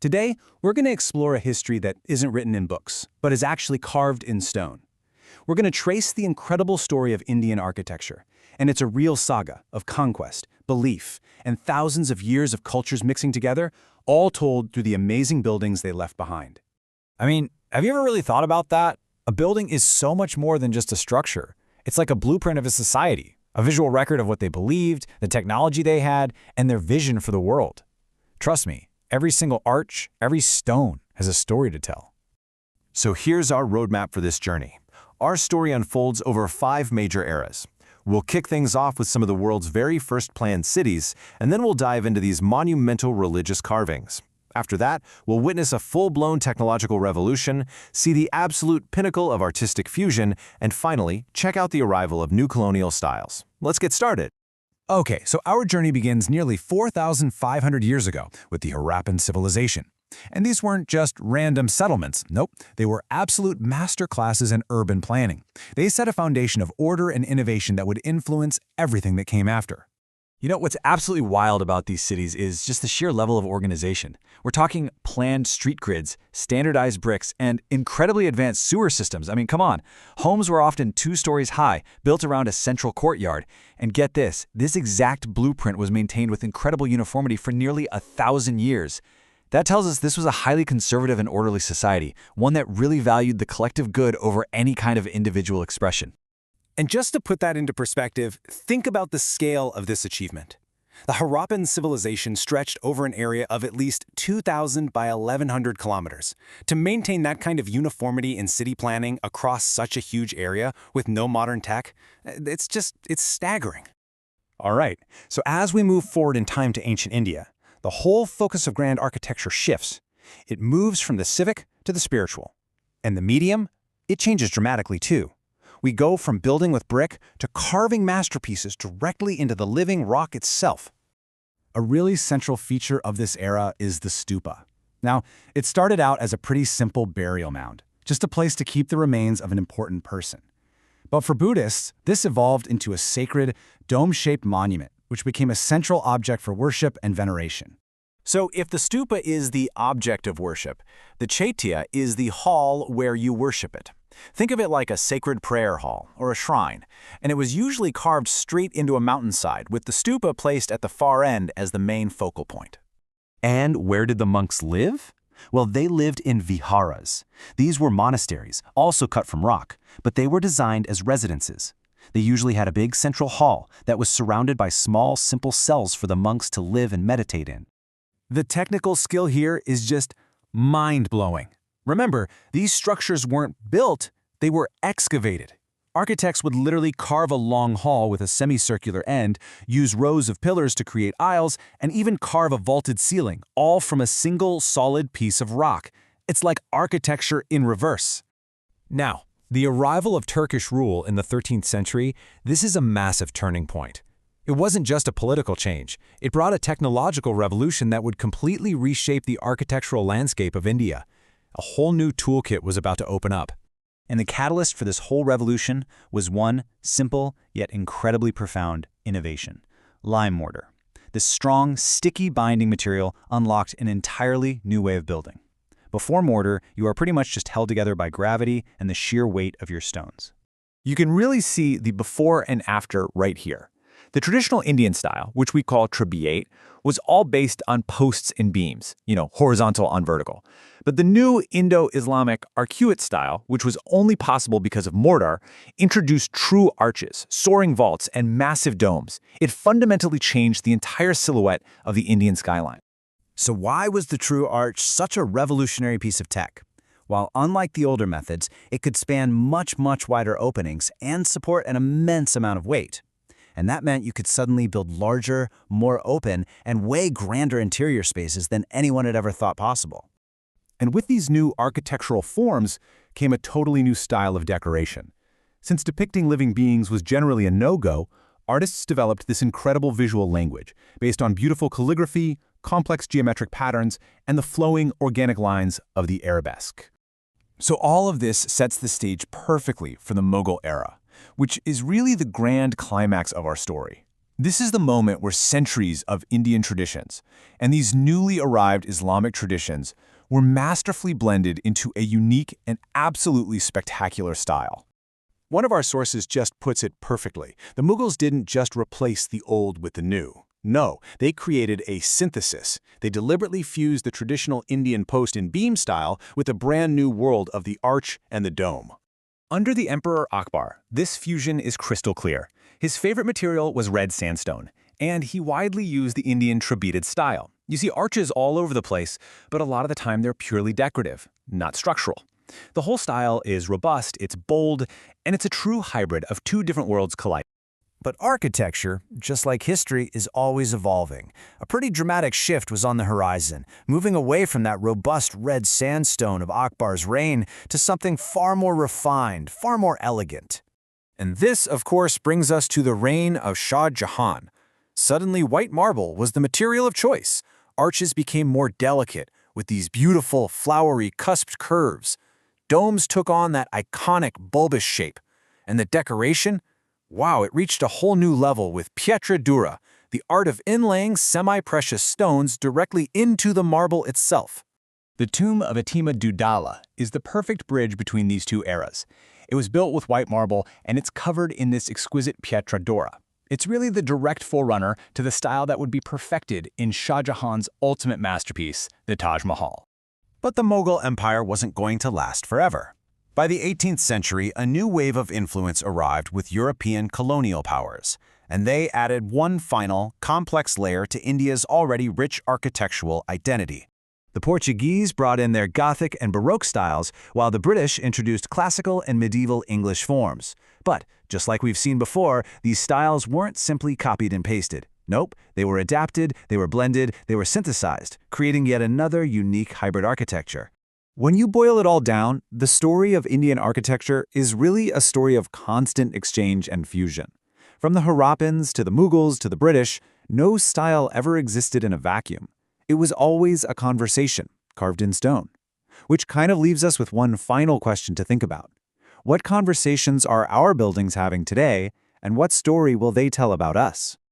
Today, we're going to explore a history that isn't written in books, but is actually carved in stone. We're going to trace the incredible story of Indian architecture, and it's a real saga of conquest, belief, and thousands of years of cultures mixing together, all told through the amazing buildings they left behind. I mean, have you ever really thought about that? A building is so much more than just a structure. It's like a blueprint of a society, a visual record of what they believed, the technology they had, and their vision for the world. Trust me, every single arch, every stone has a story to tell. So here's our roadmap for this journey. Our story unfolds over 5 major eras. We'll kick things off with some of the world's very first planned cities, and then we'll dive into these monumental religious carvings. After that, we'll witness a full-blown technological revolution, see the absolute pinnacle of artistic fusion, and finally, check out the arrival of new colonial styles. Let's get started. Okay, so our journey begins nearly 4,500 years ago with the Harappan civilization. And these weren't just random settlements. Nope, they were absolute masterclasses in urban planning. They set a foundation of order and innovation that would influence everything that came after. You know, what's absolutely wild about these cities is just the sheer level of organization. We're talking planned street grids, standardized bricks, and incredibly advanced sewer systems. I mean, come on. Homes were often 2 stories high, built around a central courtyard. And get this exact blueprint was maintained with incredible uniformity for nearly 1,000 years. That tells us this was a highly conservative and orderly society, one that really valued the collective good over any kind of individual expression. And just to put that into perspective, think about the scale of this achievement. The Harappan civilization stretched over an area of at least 2,000 by 1,100 kilometers. To maintain that kind of uniformity in city planning across such a huge area with no modern tech, it's staggering. All right, so as we move forward in time to ancient India, the whole focus of grand architecture shifts. It moves from the civic to the spiritual. And the medium, it changes dramatically too. We go from building with brick to carving masterpieces directly into the living rock itself. A really central feature of this era is the stupa. Now, it started out as a pretty simple burial mound, just a place to keep the remains of an important person. But for Buddhists, this evolved into a sacred, dome-shaped monument, which became a central object for worship and veneration. So if the stupa is the object of worship, the chaitya is the hall where you worship it. Think of it like a sacred prayer hall or a shrine, and it was usually carved straight into a mountainside with the stupa placed at the far end as the main focal point. And where did the monks live? Well, they lived in viharas. These were monasteries, also cut from rock, but they were designed as residences. They usually had a big central hall that was surrounded by small, simple cells for the monks to live and meditate in. The technical skill here is just mind-blowing. Remember, these structures weren't built, they were excavated. Architects would literally carve a long hall with a semicircular end, use rows of pillars to create aisles, and even carve a vaulted ceiling, all from a single solid piece of rock. It's like architecture in reverse. Now, the arrival of Turkish rule in the 13th century, this is a massive turning point. It wasn't just a political change. It brought a technological revolution that would completely reshape the architectural landscape of India. A whole new toolkit was about to open up. And the catalyst for this whole revolution was one simple yet incredibly profound innovation: lime mortar. This strong, sticky binding material unlocked an entirely new way of building. Before mortar, you are pretty much just held together by gravity and the sheer weight of your stones. You can really see the before and after right here. The traditional Indian style, which we call trabeate, was all based on posts and beams, horizontal on vertical. But the new Indo-Islamic arcuate style, which was only possible because of mortar, introduced true arches, soaring vaults, and massive domes. It fundamentally changed the entire silhouette of the Indian skyline. So why was the true arch such a revolutionary piece of tech? While unlike the older methods, it could span much, much wider openings and support an immense amount of weight. And that meant you could suddenly build larger, more open, and way grander interior spaces than anyone had ever thought possible. And with these new architectural forms came a totally new style of decoration. Since depicting living beings was generally a no-go, artists developed this incredible visual language based on beautiful calligraphy, complex geometric patterns, and the flowing organic lines of the arabesque. So all of this sets the stage perfectly for the Mughal era, which is really the grand climax of our story. This is the moment where centuries of Indian traditions and these newly arrived Islamic traditions were masterfully blended into a unique and absolutely spectacular style. One of our sources just puts it perfectly. The Mughals didn't just replace the old with the new. No, they created a synthesis. They deliberately fused the traditional Indian post and beam style with a brand new world of the arch and the dome. Under the Emperor Akbar, this fusion is crystal clear. His favorite material was red sandstone, and he widely used the Indian tree-beaded style. You see arches all over the place, but a lot of the time they're purely decorative, not structural. The whole style is robust, it's bold, and it's a true hybrid of two different worlds colliding. But architecture, just like history, is always evolving. A pretty dramatic shift was on the horizon, moving away from that robust red sandstone of Akbar's reign to something far more refined, far more elegant. And this, of course, brings us to the reign of Shah Jahan. Suddenly, white marble was the material of choice. Arches became more delicate, with these beautiful, flowery, cusped curves. Domes took on that iconic, bulbous shape. And the decoration? Wow, it reached a whole new level with pietra dura, the art of inlaying semi-precious stones directly into the marble itself. The tomb of Atima Dudala is the perfect bridge between these two eras. It was built with white marble, and it's covered in this exquisite pietra dura. It's really the direct forerunner to the style that would be perfected in Shah Jahan's ultimate masterpiece, the Taj Mahal. But the Mughal Empire wasn't going to last forever. By the 18th century, a new wave of influence arrived with European colonial powers, and they added one final, complex layer to India's already rich architectural identity. The Portuguese brought in their Gothic and Baroque styles, while the British introduced classical and medieval English forms. But, just like we've seen before, these styles weren't simply copied and pasted. Nope, they were adapted, they were blended, they were synthesized, creating yet another unique hybrid architecture. When you boil it all down, the story of Indian architecture is really a story of constant exchange and fusion. From the Harappans to the Mughals to the British, no style ever existed in a vacuum. It was always a conversation, carved in stone. Which kind of leaves us with one final question to think about. What conversations are our buildings having today, and what story will they tell about us?